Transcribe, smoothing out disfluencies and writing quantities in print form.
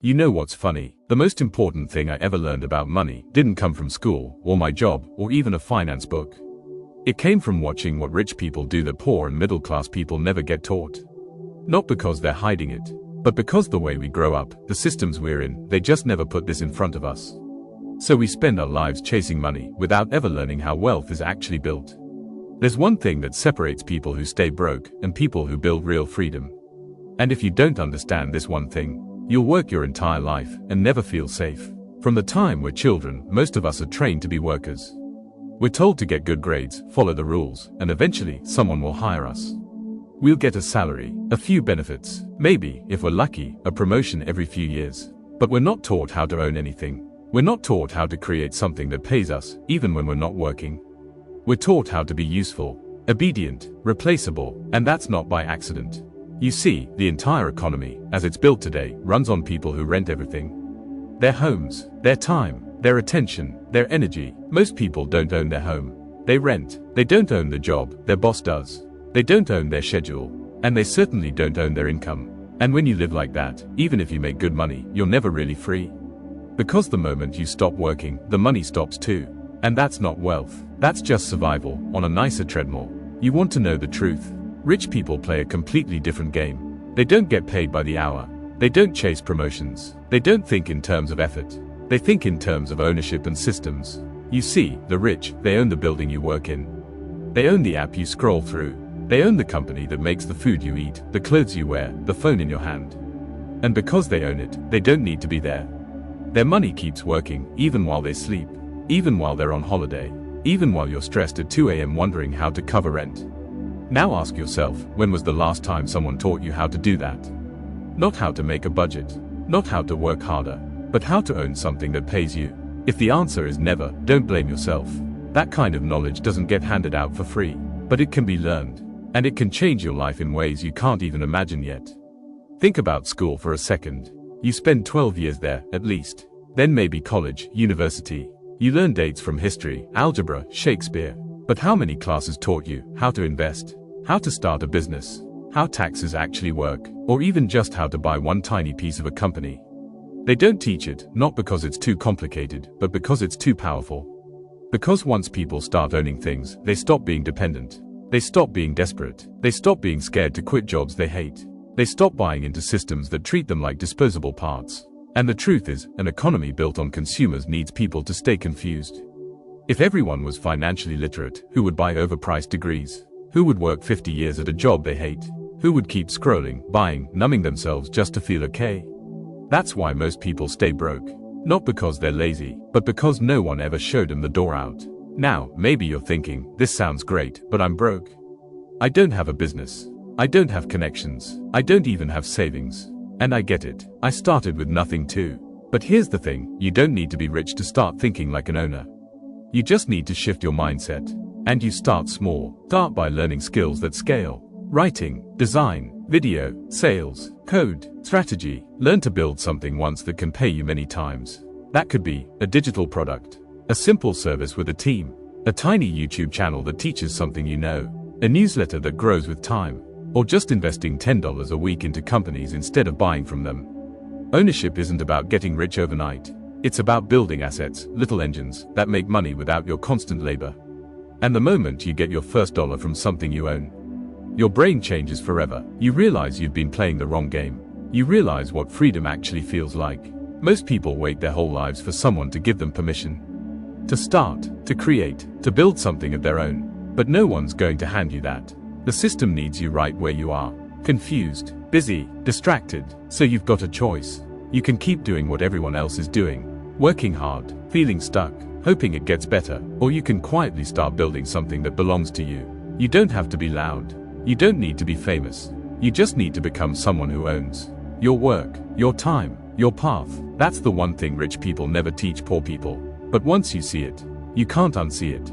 You know what's funny? The most important thing I ever learned about money didn't come from school, or my job, or even a finance book. It came from watching what rich people do that poor and middle-class people never get taught. Not because they're hiding it, but because the way we grow up, the systems we're in, they just never put this in front of us. So we spend our lives chasing money without ever learning how wealth is actually built. There's one thing that separates people who stay broke and people who build real freedom. And if you don't understand this one thing, you'll work your entire life and never feel safe. From the time we're children, most of us are trained to be workers. We're told to get good grades, follow the rules, and eventually someone will hire us. We'll get a salary, a few benefits, maybe, if we're lucky, a promotion every few years. But we're not taught how to own anything. We're not taught how to create something that pays us, even when we're not working. We're taught how to be useful, obedient, replaceable, and that's not by accident. You see, the entire economy, as it's built today, runs on people who rent everything. Their homes, their time, their attention, their energy. Most people don't own their home. They rent. They don't own the job, their boss does. They don't own their schedule. And they certainly don't own their income. And when you live like that, even if you make good money, you're never really free. Because the moment you stop working, the money stops too. And that's not wealth. That's just survival, on a nicer treadmill. You want to know the truth? Rich people play a completely different game. They don't get paid by the hour. They don't chase promotions. They don't think in terms of effort. They think in terms of ownership and systems. You see, the rich, they own the building you work in. They own the app you scroll through. They own the company that makes the food you eat, the clothes you wear, the phone in your hand. And because they own it, they don't need to be there. Their money keeps working, even while they sleep, even while they're on holiday, even while you're stressed at 2 a.m. wondering how to cover rent. Now ask yourself, when was the last time someone taught you how to do that? Not how to make a budget, not how to work harder, but how to own something that pays you. If the answer is never, don't blame yourself. That kind of knowledge doesn't get handed out for free, but it can be learned, and it can change your life in ways you can't even imagine yet. Think about school for a second. You spend 12 years there, at least. Then maybe college, university. You learn dates from history, algebra, Shakespeare. But how many classes taught you how to invest, how to start a business, how taxes actually work, or even just how to buy one tiny piece of a company? They don't teach it, not because it's too complicated, but because it's too powerful. Because once people start owning things, they stop being dependent. They stop being desperate. They stop being scared to quit jobs they hate. They stop buying into systems that treat them like disposable parts. And the truth is, an economy built on consumers needs people to stay confused. If everyone was financially literate, who would buy overpriced degrees? Who would work 50 years at a job they hate? Who would keep scrolling, buying, numbing themselves just to feel okay? That's why most people stay broke. Not because they're lazy, but because no one ever showed them the door out. Now, maybe you're thinking, this sounds great, but I'm broke. I don't have a business. I don't have connections. I don't even have savings. And I get it. I started with nothing too. But here's the thing, you don't need to be rich to start thinking like an owner. You just need to shift your mindset. And you start small. Start by learning skills that scale. Writing, design, video, sales, code, strategy. Learn to build something once that can pay you many times. That could be a digital product, a simple service with a team, a tiny YouTube channel that teaches something you know, a newsletter that grows with time, or just investing $10 a week into companies instead of buying from them. Ownership isn't about getting rich overnight. It's about building assets, little engines, that make money without your constant labor. And the moment you get your first dollar from something you own, your brain changes forever. You realize you've been playing the wrong game. You realize what freedom actually feels like. Most people wait their whole lives for someone to give them permission. To start, to create, to build something of their own. But no one's going to hand you that. The system needs you right where you are. Confused, busy, distracted. So you've got a choice. You can keep doing what everyone else is doing. Working hard, feeling stuck, hoping it gets better, or you can quietly start building something that belongs to you. You don't have to be loud. You don't need to be famous. You just need to become someone who owns your work, your time, your path. That's the one thing rich people never teach poor people. But once you see it, you can't unsee it.